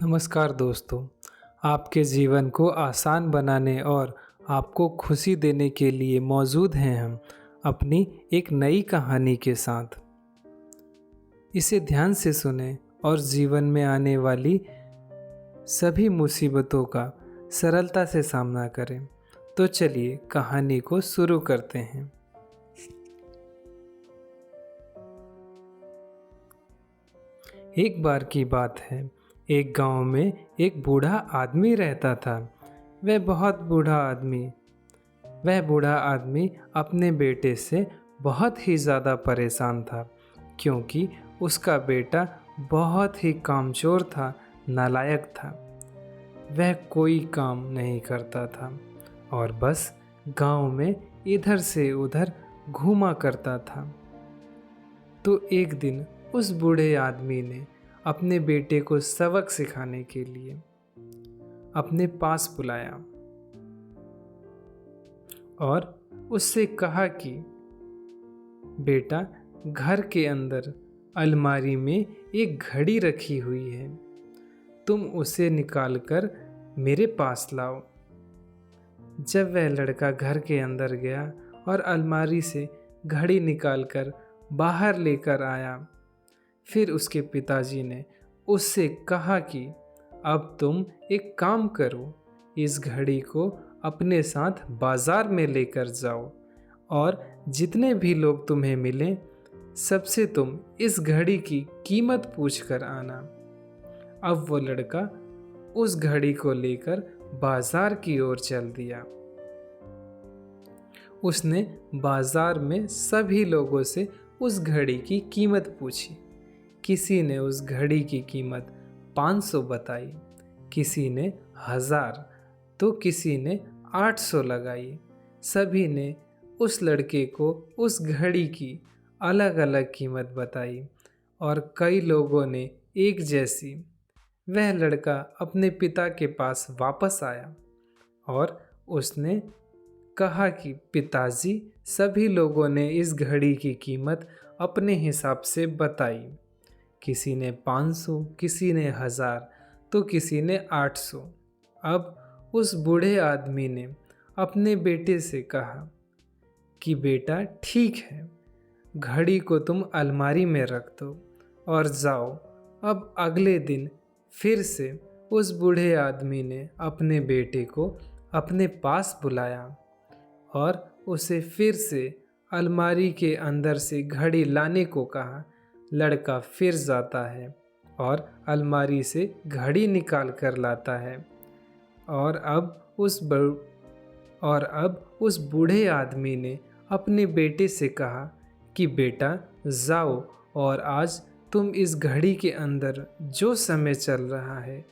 नमस्कार दोस्तों। आपके जीवन को आसान बनाने और आपको खुशी देने के लिए मौजूद हैं हम अपनी एक नई कहानी के साथ। इसे ध्यान से सुनें और जीवन में आने वाली सभी मुसीबतों का सरलता से सामना करें। तो चलिए कहानी को शुरू करते हैं। एक बार की बात है, एक गांव में एक बूढ़ा आदमी रहता था। वह बूढ़ा आदमी अपने बेटे से बहुत ही ज़्यादा परेशान था, क्योंकि उसका बेटा बहुत ही कामचोर था, नालायक था। वह कोई काम नहीं करता था और बस गांव में इधर से उधर घूमा करता था। तो एक दिन उस बूढ़े आदमी ने अपने बेटे को सबक सिखाने के लिए अपने पास बुलाया और उससे कहा कि बेटा, घर के अंदर अलमारी में एक घड़ी रखी हुई है, तुम उसे निकालकर मेरे पास लाओ। जब वह लड़का घर के अंदर गया और अलमारी से घड़ी निकालकर बाहर लेकर आया, फिर उसके पिताजी ने उससे कहा कि अब तुम एक काम करो, इस घड़ी को अपने साथ बाजार में लेकर जाओ और जितने भी लोग तुम्हें मिलें, सबसे तुम इस घड़ी की कीमत पूछ कर आना। अब वो लड़का उस घड़ी को लेकर बाजार की ओर चल दिया। उसने बाजार में सभी लोगों से उस घड़ी की कीमत पूछी। किसी ने उस घड़ी की कीमत 500 बताई, किसी ने 1000, तो किसी ने 800 लगाई। सभी ने उस लड़के को उस घड़ी की अलग अलग कीमत बताई और कई लोगों ने एक जैसी। वह लड़का अपने पिता के पास वापस आया और उसने कहा कि पिताजी, सभी लोगों ने इस घड़ी की कीमत अपने हिसाब से बताई। किसी ने 500, किसी ने 1000, तो किसी ने 800। अब उस बूढ़े आदमी ने अपने बेटे से कहा कि बेटा, ठीक है, घड़ी को तुम अलमारी में रख दो और जाओ। अब अगले दिन फिर से उस बूढ़े आदमी ने अपने बेटे को अपने पास बुलाया और उसे फिर से अलमारी के अंदर से घड़ी लाने को कहा। लड़का फिर जाता है और अलमारी से घड़ी निकाल कर लाता है और अब उस बूढ़े आदमी ने अपने बेटे से कहा कि बेटा, जाओ और आज तुम इस घड़ी के अंदर जो समय चल रहा है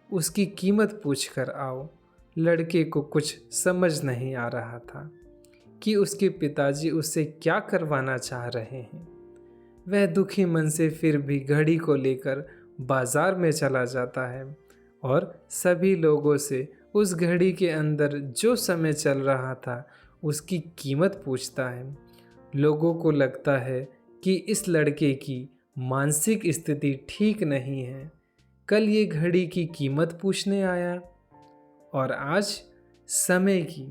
उसकी कीमत पूछ कर आओ। लड़के को कुछ समझ नहीं आ रहा था कि उसके पिताजी उससे क्या करवाना चाह रहे हैं। वह दुखी मन से फिर भी घड़ी को लेकर बाजार में चला जाता है और सभी लोगों से उस घड़ी के अंदर जो समय चल रहा था उसकी कीमत पूछता है। लोगों को लगता है कि इस लड़के की मानसिक स्थिति ठीक नहीं है। कल ये घड़ी की कीमत पूछने आया और आज समय की।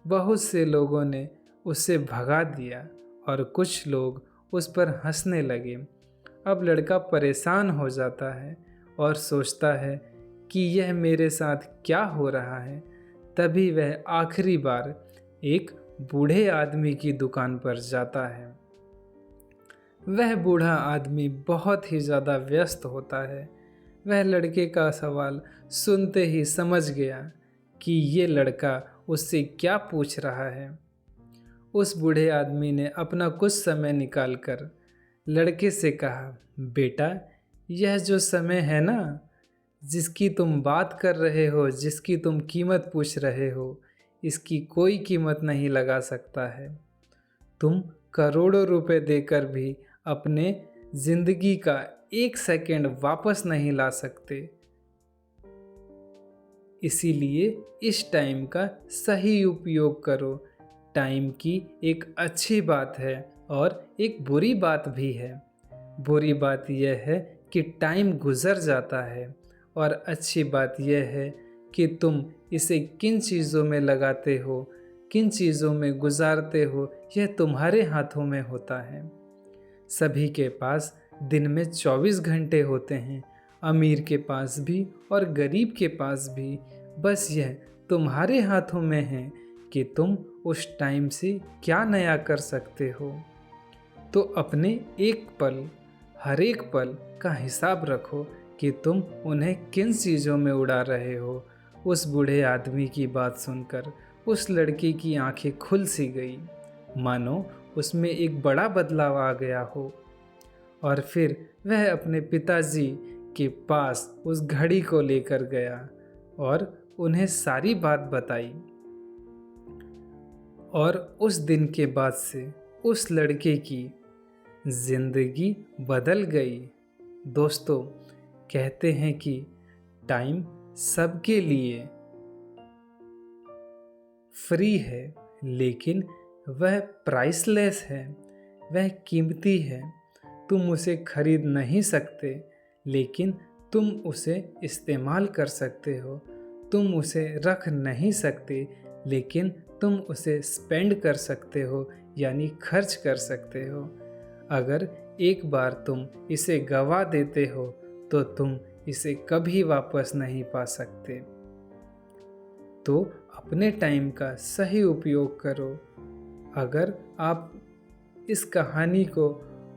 बहुत से लोगों ने उससे भगा दिया और कुछ लोग उस पर हंसने लगे। अब लड़का परेशान हो जाता है और सोचता है कि यह मेरे साथ क्या हो रहा है। तभी वह आखिरी बार एक बूढ़े आदमी की दुकान पर जाता है। वह बूढ़ा आदमी बहुत ही ज़्यादा व्यस्त होता है। वह लड़के का सवाल सुनते ही समझ गया कि ये लड़का उससे क्या पूछ रहा है। उस बूढ़े आदमी ने अपना कुछ समय निकालकर लड़के से कहा, बेटा, यह जो समय है ना, जिसकी तुम बात कर रहे हो, जिसकी तुम कीमत पूछ रहे हो, इसकी कोई कीमत नहीं लगा सकता है। तुम करोड़ों रुपए देकर भी अपने जिंदगी का एक सेकंड वापस नहीं ला सकते। इसीलिए इस टाइम का सही उपयोग करो। टाइम की एक अच्छी बात है और एक बुरी बात भी है। बुरी बात यह है कि टाइम गुजर जाता है और अच्छी बात यह है कि तुम इसे किन चीज़ों में लगाते हो, किन चीज़ों में गुजारते हो, यह तुम्हारे हाथों में होता है। सभी के पास दिन में 24 घंटे होते हैं, अमीर के पास भी और गरीब के पास भी। बस यह तुम्हारे हाथों में है कि तुम उस टाइम से क्या नया कर सकते हो। तो अपने एक पल, हर एक पल का हिसाब रखो कि तुम उन्हें किन चीज़ों में उड़ा रहे हो। उस बूढ़े आदमी की बात सुनकर उस लड़की की आंखें खुल सी गई, मानो उसमें एक बड़ा बदलाव आ गया हो। और फिर वह अपने पिताजी के पास उस घड़ी को लेकर गया और उन्हें सारी बात बताई। और उस दिन के बाद से उस लड़के की जिंदगी बदल गई। दोस्तों, कहते हैं कि टाइम सबके लिए फ्री है, लेकिन वह प्राइसलेस है, वह कीमती है। तुम उसे खरीद नहीं सकते, लेकिन तुम उसे इस्तेमाल कर सकते हो। तुम उसे रख नहीं सकते, लेकिन तुम उसे स्पेंड कर सकते हो, यानी खर्च कर सकते हो। अगर एक बार तुम इसे गवा देते हो तो तुम इसे कभी वापस नहीं पा सकते। तो अपने टाइम का सही उपयोग करो। अगर आप इस कहानी को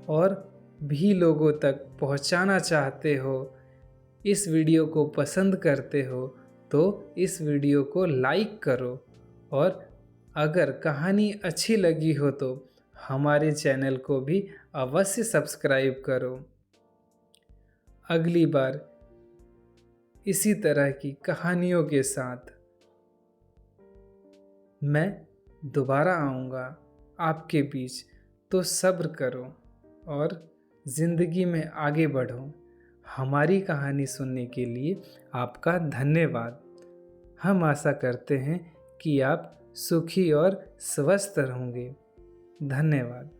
और भी लोगों तक पहुंचाना चाहते हो, इस वीडियो को पसंद करते हो, तो इस वीडियो को लाइक करो। और अगर कहानी अच्छी लगी हो तो हमारे चैनल को भी अवश्य सब्सक्राइब करो। अगली बार इसी तरह की कहानियों के साथ मैं दोबारा आऊँगा आपके बीच। तो सब्र करो और ज़िंदगी में आगे बढ़ो। हमारी कहानी सुनने के लिए आपका धन्यवाद। हम आशा करते हैं कि आप सुखी और स्वस्थ रहेंगे। धन्यवाद।